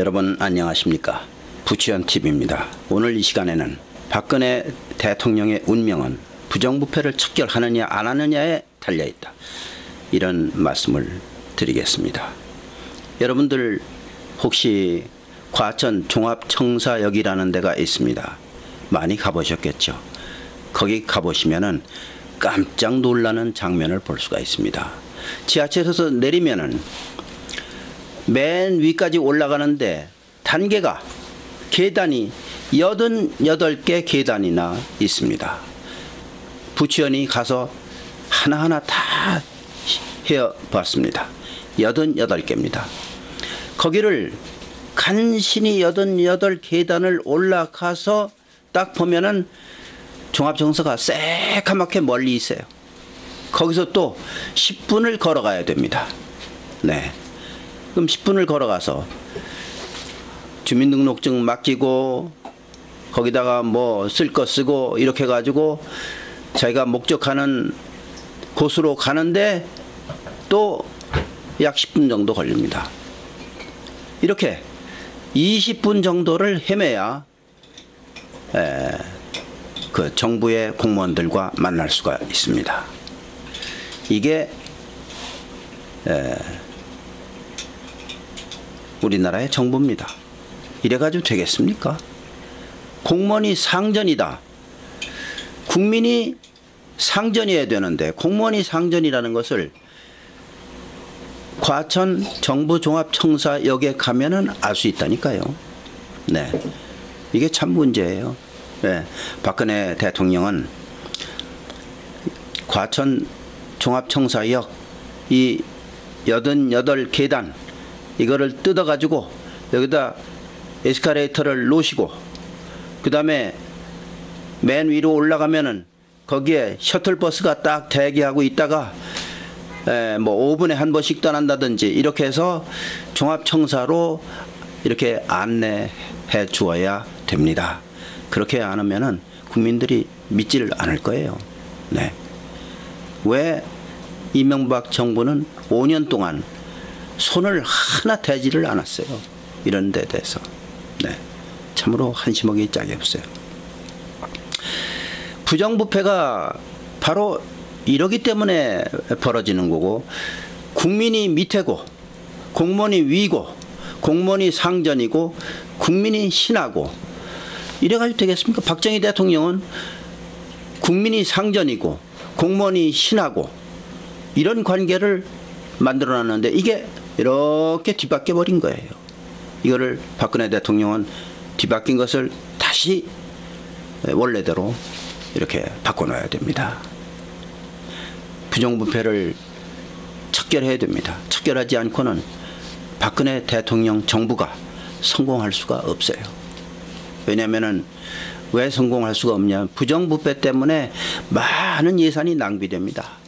여러분 안녕하십니까? 부치현TV입니다. 오늘 이 시간에는 박근혜 대통령의 운명은 부정부패를 척결하느냐 안 하느냐에 달려있다, 이런 말씀을 드리겠습니다. 여러분들 혹시 과천 종합청사역이라는 데가 있습니다. 많이 가보셨겠죠? 거기 가보시면은 깜짝 놀라는 장면을 볼 수가 있습니다. 지하철에서 내리면은 맨 위까지 올라가는데 단계가, 계단이 88개 계단이나 있습니다. 부치현이 가서 하나하나 다 헤어봤습니다. 88개입니다. 거기를 간신히 88계단을 올라가서 딱 보면은 종합청사가 새카맣게 멀리 있어요. 거기서 또 10분을 걸어가야 됩니다. 네. 그럼 10분을 걸어가서 주민등록증 맡기고 거기다가 뭐 쓸 거 쓰고 이렇게 해가지고 자기가 목적하는 곳으로 가는데 또 약 10분 정도 걸립니다. 이렇게 20분 정도를 헤매야 그 정부의 공무원들과 만날 수가 있습니다. 이게 우리나라의 정부입니다. 이래가지고 되겠습니까? 공무원이 상전이다. 국민이 상전이어야 되는데 공무원이 상전이라는 것을 과천 정부종합청사역에 가면은 알 수 있다니까요. 네, 이게 참 문제예요. 네, 박근혜 대통령은 과천 종합청사역 이 88계단 이거를 뜯어가지고 여기다 에스컬레이터를 놓으시고 그 다음에 맨 위로 올라가면은 거기에 셔틀버스가 딱 대기하고 있다가 뭐 5분에 한 번씩 떠난다든지 이렇게 해서 종합청사로 이렇게 안내해 주어야 됩니다. 그렇게 안 하면은 국민들이 믿지를 않을 거예요. 네. 왜 이명박 정부는 5년 동안 손을 하나 대지를 않았어요. 이런 데 대해서. 네. 참으로 한심하기 짝이 없어요. 부정부패가 바로 이러기 때문에 벌어지는 거고, 국민이 밑에고 공무원이 위고 공무원이 상전이고 국민이 신하고 이래가지고 되겠습니까? 박정희 대통령은 국민이 상전이고 공무원이 신하고 이런 관계를 만들어놨는데 이게 이렇게 뒤바뀌어 버린 거예요. 이거를 박근혜 대통령은 뒤바뀐 것을 다시 원래대로 이렇게 바꿔놔야 됩니다. 부정부패를 척결해야 됩니다. 척결하지 않고는 박근혜 대통령 정부가 성공할 수가 없어요. 왜냐하면은 왜 성공할 수가 없냐? 부정부패 때문에 많은 예산이 낭비됩니다.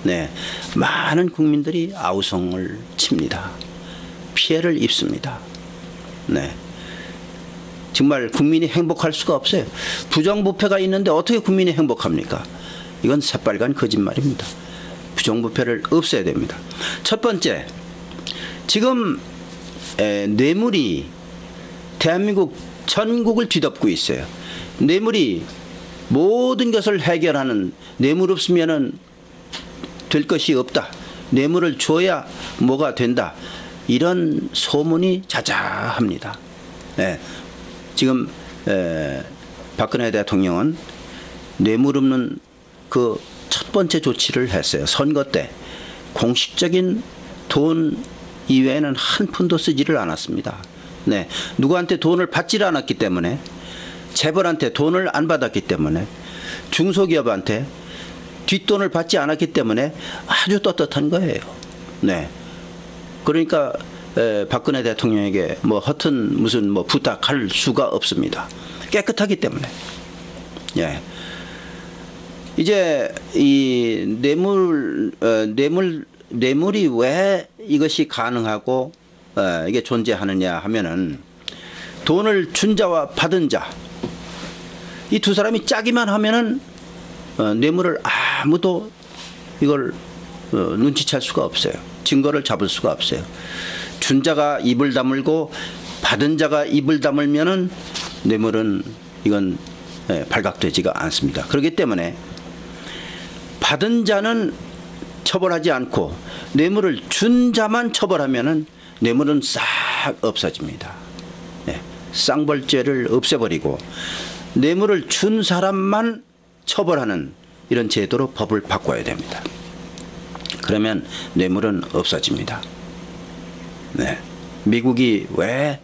네, 많은 국민들이 아우성을 칩니다. 피해를 입습니다. 네, 정말 국민이 행복할 수가 없어요. 부정부패가 있는데 어떻게 국민이 행복합니까? 이건 새빨간 거짓말입니다. 부정부패를 없애야 됩니다. 첫 번째, 지금 뇌물이 대한민국 전국을 뒤덮고 있어요. 뇌물이 모든 것을 해결하는, 뇌물 없으면은 될 것이 없다. 뇌물을 줘야 뭐가 된다. 이런 소문이 자자합니다. 네. 지금 박근혜 대통령은 뇌물 없는 그 첫 번째 조치를 했어요. 선거 때 공식적인 돈 이외에는 한 푼도 쓰지를 않았습니다. 네, 누구한테 돈을 받지를 않았기 때문에, 재벌한테 돈을 안 받았기 때문에, 중소기업한테 뒷돈을 받지 않았기 때문에 아주 떳떳한 거예요. 네, 그러니까 박근혜 대통령에게 뭐 허튼 무슨 뭐 부탁할 수가 없습니다. 깨끗하기 때문에. 예. 이제 이 뇌물이 왜 이것이 가능하고 이게 존재하느냐 하면은, 돈을 준 자와 받은 자, 이 두 사람이 짜기만 하면은 뇌물을 아무도 이걸 눈치챌 수가 없어요. 증거를 잡을 수가 없어요. 준 자가 입을 다물고 받은 자가 입을 다물면은 뇌물은 이건 발각되지가 않습니다. 그렇기 때문에 받은 자는 처벌하지 않고 뇌물을 준 자만 처벌하면은 뇌물은 싹 없어집니다. 쌍벌죄를 없애버리고 뇌물을 준 사람만 처벌하는 이런 제도로 법을 바꿔야 됩니다. 그러면 뇌물은 없어집니다. 미국이 왜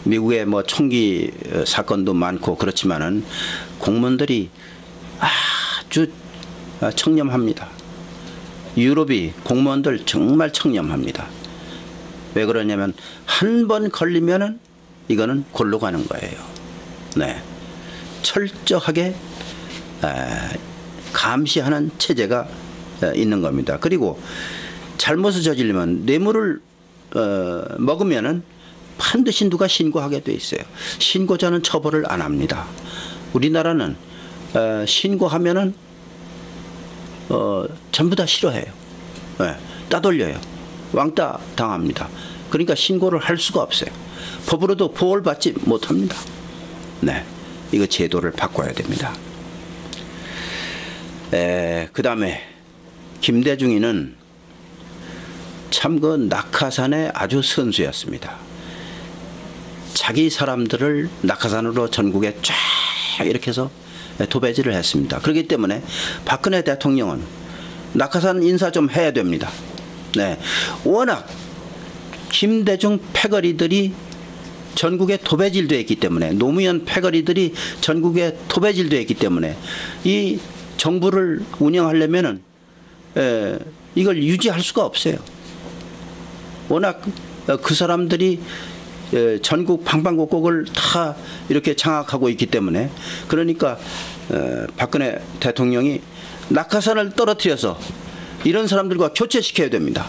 미국의 뭐 총기 사건도 많고 그렇지만은 공무원들이 아주 청렴합니다. 유럽이 공무원들 정말 청렴합니다. 왜 그러냐면 한 번 걸리면은 이거는 골로 가는 거예요. 철저하게 감시하는 체제가 있는 겁니다. 그리고 잘못을 저지르면 뇌물을 먹으면은 반드시 누가 신고하게 돼 있어요. 신고자는 처벌을 안 합니다. 우리나라는 신고하면은 전부 다 싫어해요. 따돌려요. 왕따 당합니다. 그러니까 신고를 할 수가 없어요. 법으로도 보호를 받지 못합니다. 이거 제도를 바꿔야 됩니다. 그 다음에 김대중이는 참 그 낙하산의 아주 선수였습니다. 자기 사람들을 낙하산으로 전국에 쫙 이렇게 해서 도배지를 했습니다. 그렇기 때문에 박근혜 대통령은 낙하산 인사 좀 해야 됩니다. 워낙 김대중 패거리들이 전국에 도배질되어 있기 때문에, 노무현 패거리들이 전국에 도배질되어 있기 때문에 이 정부를 운영하려면은 이걸 유지할 수가 없어요. 워낙 그 사람들이 전국 방방곡곡을 다 이렇게 장악하고 있기 때문에, 그러니까 박근혜 대통령이 낙하산을 떨어뜨려서 이런 사람들과 교체시켜야 됩니다.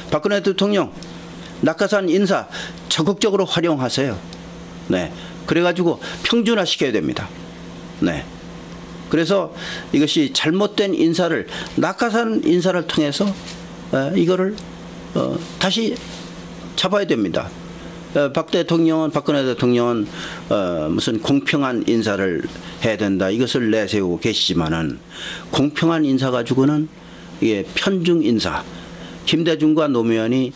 박근혜 대통령 낙하산 인사 적극적으로 활용하세요. 그래가지고 평준화 시켜야 됩니다. 그래서 이것이 잘못된 인사를, 낙하산 인사를 통해서 이거를 다시 잡아야 됩니다. 박근혜 대통령은 무슨 공평한 인사를 해야 된다, 이것을 내세우고 계시지만은, 공평한 인사 가지고는 이게 편중 인사, 김대중과 노무현이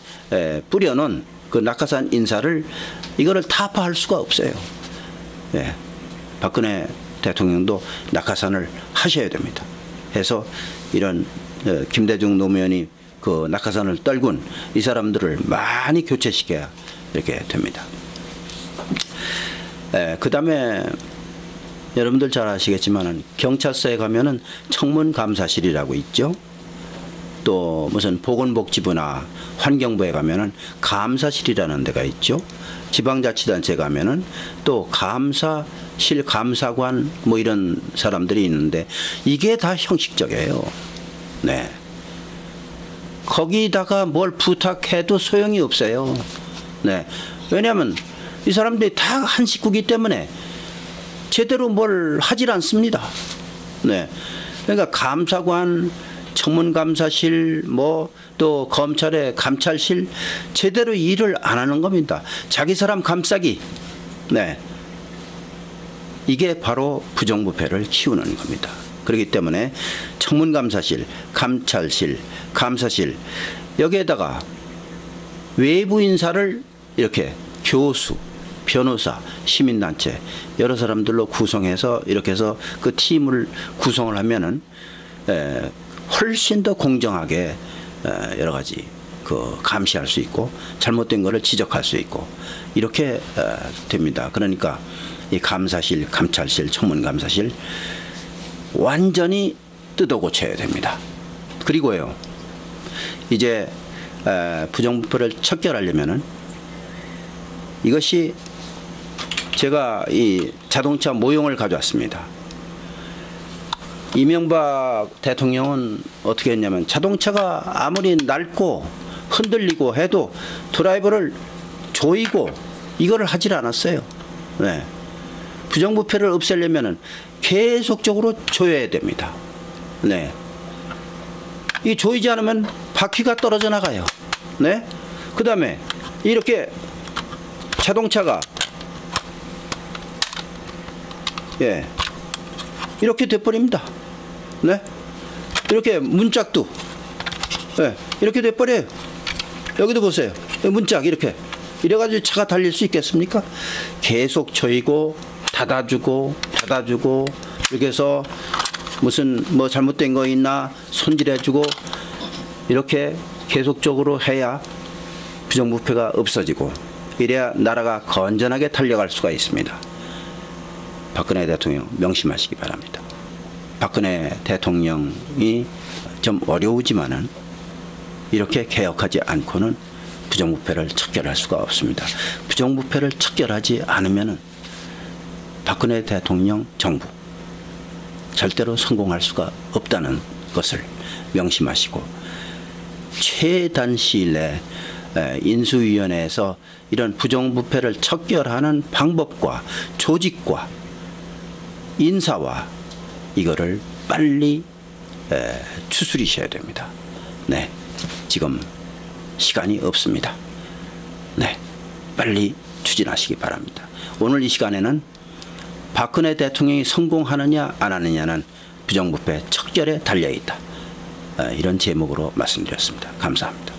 뿌려놓은 그 낙하산 인사를, 이거를 타파할 수가 없어요. 박근혜 대통령도 낙하산을 하셔야 됩니다. 해서 이런 김대중 노무현이 그 낙하산을 떨군 이 사람들을 많이 교체시켜야 이렇게 됩니다. 그 다음에 여러분들 잘 아시겠지만은 경찰서에 가면은 청문감사실이라고 있죠. 또 무슨 보건복지부나 환경부에 가면은 감사실이라는 데가 있죠. 지방자치단체 가면은 또 감사실, 감사관 뭐 이런 사람들이 있는데, 이게 다 형식적이에요. 거기다가 뭘 부탁해도 소용이 없어요. 왜냐하면 이 사람들이 다 한 식구기 때문에 제대로 뭘 하질 않습니다. 그러니까 감사관, 청문감사실, 뭐 또 검찰의 감찰실, 제대로 일을 안 하는 겁니다. 자기 사람 감싸기. 이게 바로 부정부패를 키우는 겁니다. 그렇기 때문에 청문감사실, 감찰실, 감사실, 여기에다가 외부 인사를 이렇게 교수, 변호사, 시민단체 여러 사람들로 구성해서 이렇게 해서 그 팀을 구성을 하면은 훨씬 더 공정하게 여러 가지 그 감시할 수 있고 잘못된 거를 지적할 수 있고 이렇게 됩니다. 그러니까 이 감사실, 감찰실, 청문감사실 완전히 뜯어 고쳐야 됩니다. 그리고요, 이제 부정부패를 척결하려면은, 이것이 제가 이 자동차 모형을 가져왔습니다. 이명박 대통령은 어떻게 했냐면, 자동차가 아무리 낡고 흔들리고 해도 드라이버를 조이고 이거를 하질 않았어요. 부정부패를 없애려면은 계속적으로 조여야 됩니다. 이 조이지 않으면 바퀴가 떨어져 나가요. 그 다음에 이렇게 자동차가 이렇게 돼버립니다. 네, 이렇게 문짝도 이렇게 돼버려요. 여기도 보세요. 문짝 이렇게 이래가지고 차가 달릴 수 있겠습니까? 계속 조이고 닫아주고 이렇게 해서 무슨 뭐 잘못된 거 있나 손질해주고 이렇게 계속적으로 해야 부정부패가 없어지고 이래야 나라가 건전하게 달려갈 수가 있습니다. 박근혜 대통령 명심하시기 바랍니다. 박근혜 대통령이 좀 어려우지만은 이렇게 개혁하지 않고는 부정부패를 척결할 수가 없습니다. 부정부패를 척결하지 않으면은 박근혜 대통령 정부 절대로 성공할 수가 없다는 것을 명심하시고 최단 시일 내에 인수위원회에서 이런 부정부패를 척결하는 방법과 조직과 인사와 이거를 빨리 추스리셔야 됩니다. 네, 지금 시간이 없습니다. 네, 빨리 추진하시기 바랍니다. 오늘 이 시간에는 박근혜 대통령이 성공하느냐 안 하느냐는 부정부패 척결에 달려있다. 이런 제목으로 말씀드렸습니다. 감사합니다.